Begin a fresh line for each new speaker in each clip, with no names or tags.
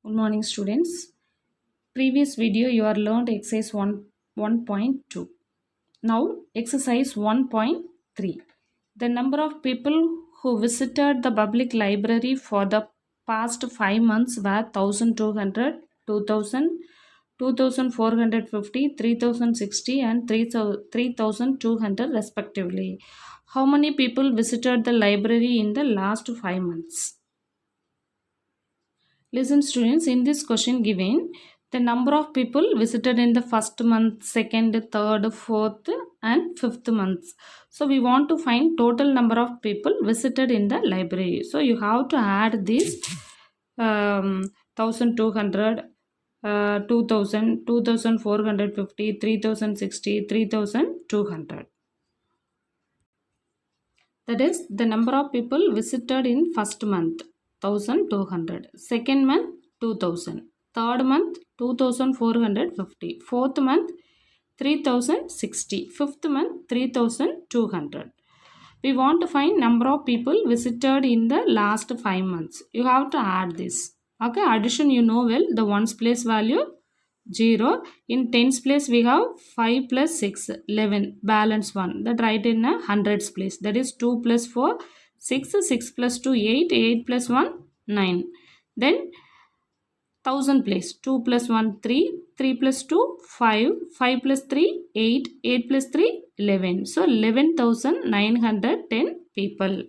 Good morning, students. Previous video you are learned exercise 1.2. Now exercise 1.3. The number of people who visited the public library for the past 5 months were 1200, 2000, 2450, 3060 and 3200 respectively. How many people visited the library in the last 5 months? Listen students, in this question given, the number of people visited in the first month, second, third, fourth and fifth months. So we want to find total number of people visited in the library. So you have to add this 1200, 2000, 2450, 3060, 3200. That is the number of people visited in first month 1200, second month 2000, third month 2450, fourth month 3060, fifth month 3200. We want to find number of people visited in the last 5 months. You have to add this. Okay, addition you know well, the ones place value 0. In tens place we have 5 plus 6, 11, balance 1. That write in a hundreds place. That is 2 plus 4, 6, 6 plus 2, 8, 8 plus 1, 9. Then thousand place, 2 plus 1, 3, 3 plus 2, 5, 5 plus 3, 8, 8 plus 3, 11. So 11,910 people.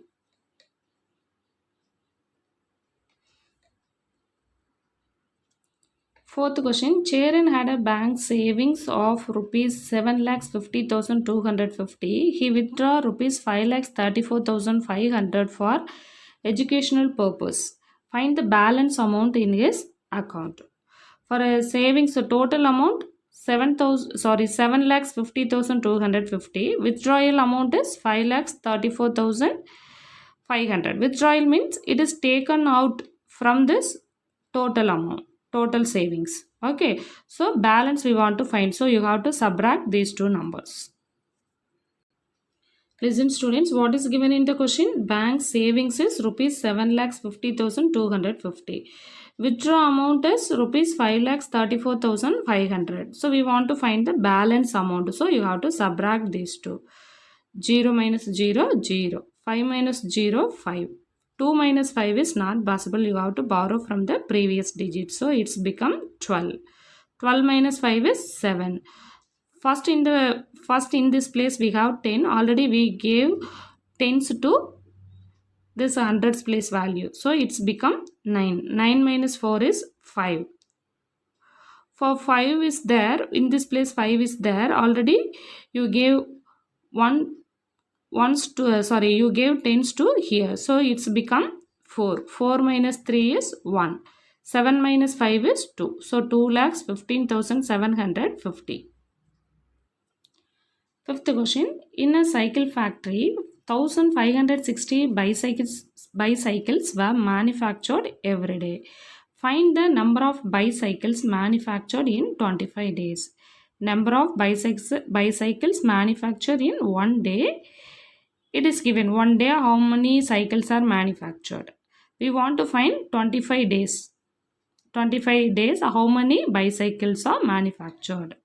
Fourth question, Charan had a bank savings of rupees 7,50,250. He withdraw rupees 5,34,500 for educational purpose. Find the balance amount in his account. For a savings, the total amount 7,50,250. Withdrawal amount is 5,34,500. Withdrawal means it is taken out from this total amount, total savings. Okay, so balance we want to find, so you have to subtract these two numbers. Listen students, what is given in the question? Bank savings is rupees 7,50,250. Withdraw amount is rupees 5,34,500. So we want to find the balance amount, so you have to subtract these two. 0 minus 0, 0. 5 minus 0, 5. 2 minus 5 is not possible. You have to borrow from the previous digit. So it's become 12. 12 minus 5 is 7. First in this place we have 10. Already we gave tens to this hundreds place value. So it's become 9. 9 minus 4 is 5. For 5 is there. In this place 5 is there. Already you gave you gave tens to here, so it's become 4. 4 minus 3 is 1. 7 minus 5 is 2, so 2,15,750. Fifth question, in a cycle factory 1560 bicycles were manufactured every day. Find the number of bicycles manufactured in 25 days. Number of bicycles manufactured in one day. It is given one day how many cycles are manufactured. We want to find 25 days. 25 days how many bicycles are manufactured.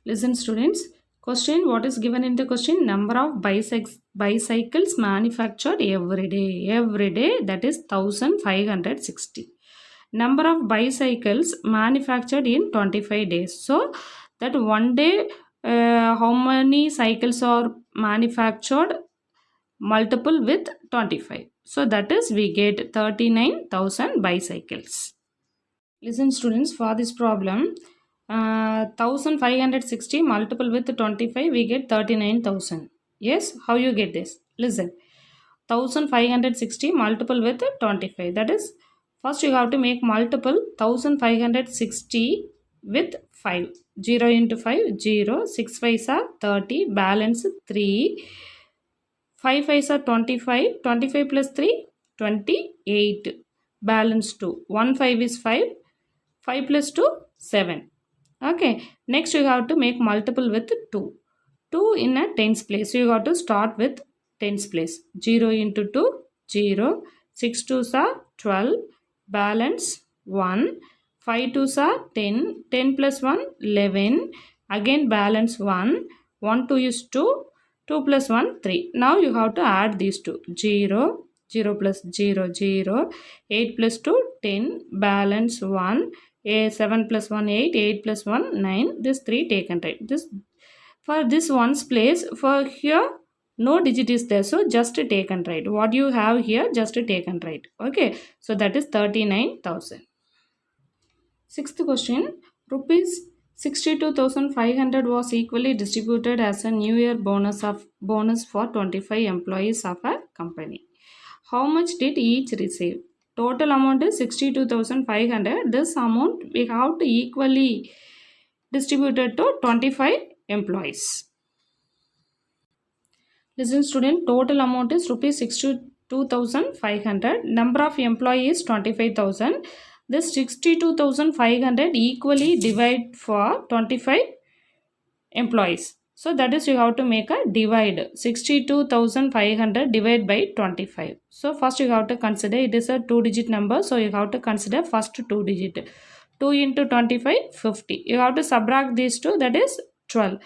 Listen students. Question, what is given in the question? Number of bicycles manufactured every day. Every day, that is 1560. Number of bicycles manufactured in 25 days. So that one day how many cycles are manufactured, multiple with 25. So that is we get 39,000 bicycles. Listen students, for this problem 1560 multiple with 25 we get 39,000. Yes, how you get this? Listen, 1560 multiple with 25, that is first you have to make multiple 1560 with 5. 0 into 5, 0. 6 5s are 30, balance 3. 5 5s are 25, 25 plus 3, 28, balance 2. 1 5 is 5, 5 plus 2, 7. Okay, next you have to make multiple with 2. 2 in a tens place, so you have to start with tens place. 0 into 2, 0. 6 2s are 12, balance 1, 5 2s are 10, 10 plus 1 11, again balance 1, 1 2 is 2, 2 plus 1 3. Now you have to add these two, 0, 0 plus 0 0, 8 plus 2 10, balance 1, 7 plus 1 8, 8 plus 1 9, this 3 taken right. This for this one's place, for here no digit is there, so just take and write what you have here, just take and write. Okay, so that is 39,000. Sixth question, rupees 62,500 was equally distributed as a new year bonus for 25 employees of a company. How much did each receive? Total amount is 62,500. This amount we have to equally distributed to 25 employees. Listen student, total amount is rupees 62,500. Number of employees 25,000. This 62,500 equally divide for 25 employees. So that is you have to make a divide. 62,500 divided by 25. So first you have to consider it is a 2-digit number. So you have to consider first 2-digit. 2 into 25, 50. You have to subtract these two, that is 12.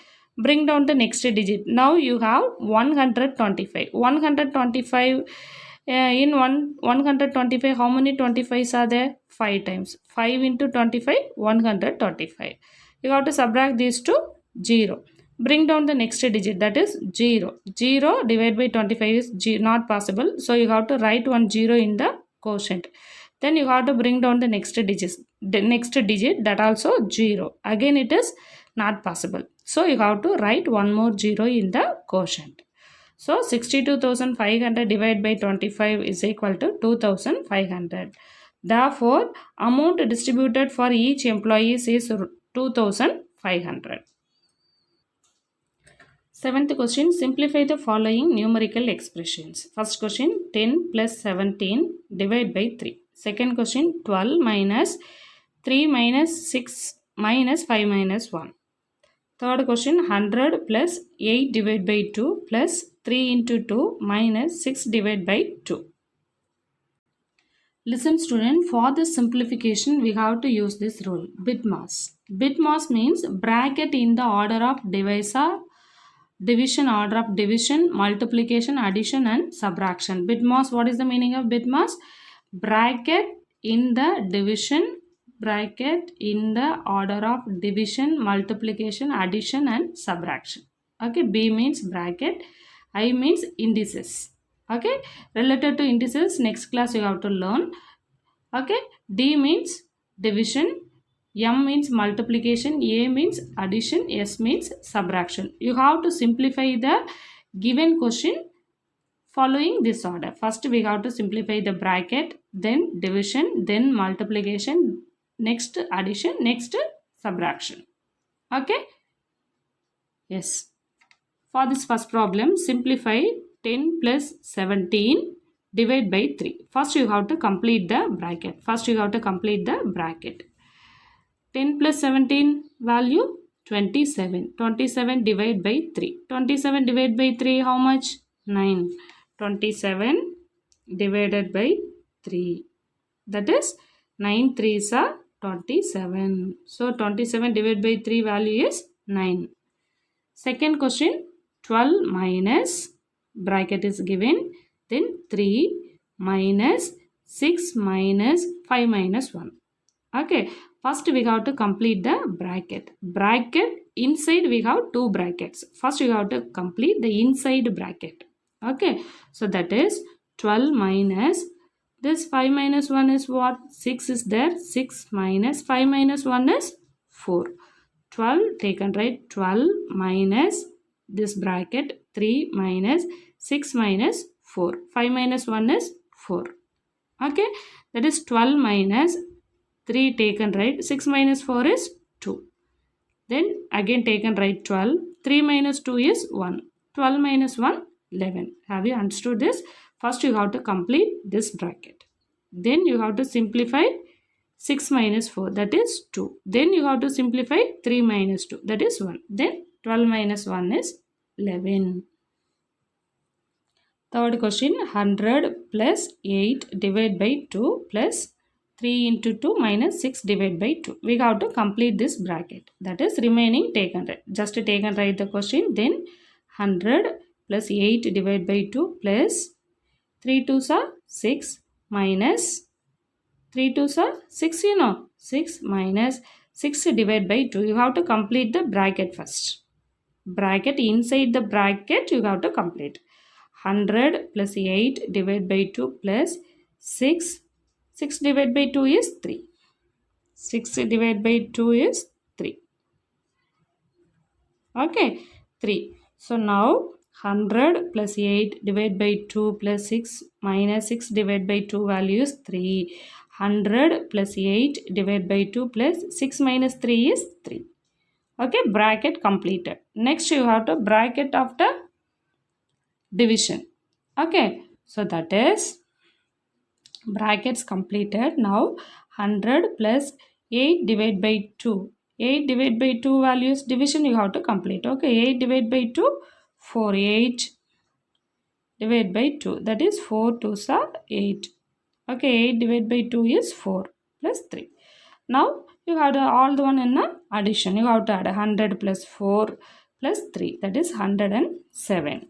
Bring down the next digit. Now you have 125. 125 in 125, how many 25s are there? 5 times. 5 into 25, 125. You have to subtract these two, 0. Bring down the next digit, that is 0. 0 divided by 25 is not possible. So you have to write one 0 in the quotient. Then you have to bring down the next digit. The next digit, that also 0. Again it is not possible. So you have to write one more 0 in the quotient. So 62,500 divided by 25 is equal to 2,500. Therefore, amount distributed for each employee is 2,500. Seventh question, simplify the following numerical expressions. First question, 10 plus 17 divided by 3. Second question, 12 minus 3 minus 6 minus 5 minus 1. Third question, 100 plus 8 divided by 2 plus 3 into 2 minus 6 divided by 2. Listen student, for this simplification we have to use this rule, BIDMAS. BIDMAS means bracket in the order of divisor, division, order of division, multiplication, addition and subtraction. BIDMAS, what is the meaning of BIDMAS? Bracket in the division, bracket in the order of division, multiplication, addition and subtraction. Okay, B means bracket, I means indices. Okay, related to indices next class you have to learn. Okay, D means division, M means multiplication, A means addition, S means subtraction. You have to simplify the given question following this order. First we have to simplify the bracket, then division, then multiplication, next addition, next subtraction. Okay, yes. For this first problem, simplify 10 plus 17 divide by 3. First you have to complete the bracket. 10 plus 17 value 27. 27 divided by 3. 27 divided by 3 how much? 9. 27 divided by 3. That is 9 3s are 27. So 27 divided by 3 value is 9. Second question, 12 minus, bracket is given, then 3 minus 6 minus 5 minus 1. Okay, first we have to complete the bracket. Bracket inside we have two brackets. First you have to complete the inside bracket. Okay, so that is 12 minus, this 5 minus 1 is what? 6 is there. 6 minus 5 minus 1 is 4. 12 taken right, 12 minus this bracket 3 minus 6 minus 4. 5 minus 1 is 4. Okay, that is 12 minus 3 taken right, 6 minus 4 is 2. Then again taken right 12, 3 minus 2 is 1. 12 minus 1, 11. Have you understood this? First you have to complete this bracket. Then you have to simplify 6 minus 4, that is 2. Then you have to simplify 3 minus 2, that is 1. Then 12 minus 1 is 11. Third question, 100 plus 8 divided by 2 plus 3 into 2 minus 6 divided by 2. We have to complete this bracket. That is remaining take and write. Just take and write the question. Then 100 plus 8 divided by 2 plus 3 2s are 6 minus 3 2s are 6, 6 minus 6 divided by 2. You have to complete the bracket first. Bracket, inside the bracket you have to complete. 100 plus 8 divided by 2 plus 6. 6 divided by 2 is 3. 6 divided by 2 is 3. Okay, 3. So now 100 plus 8 divided by 2 plus 6 minus 6 divided by 2 value is 3. 100 plus 8 divided by 2 plus 6 minus 3 is 3. Okay, bracket completed. Next you have to bracket after division. Okay, so that is brackets completed. Now 100 plus 8 divided by 2. 8 divided by 2 values division you have to complete. Okay, 8 divided by 2, 4. 8 divided by 2. That is 4 2s are 8. Okay, 8 divided by 2 is 4 plus 3. Now you have all the one in addition. You have to add 100 plus 4 plus 3. That is 107.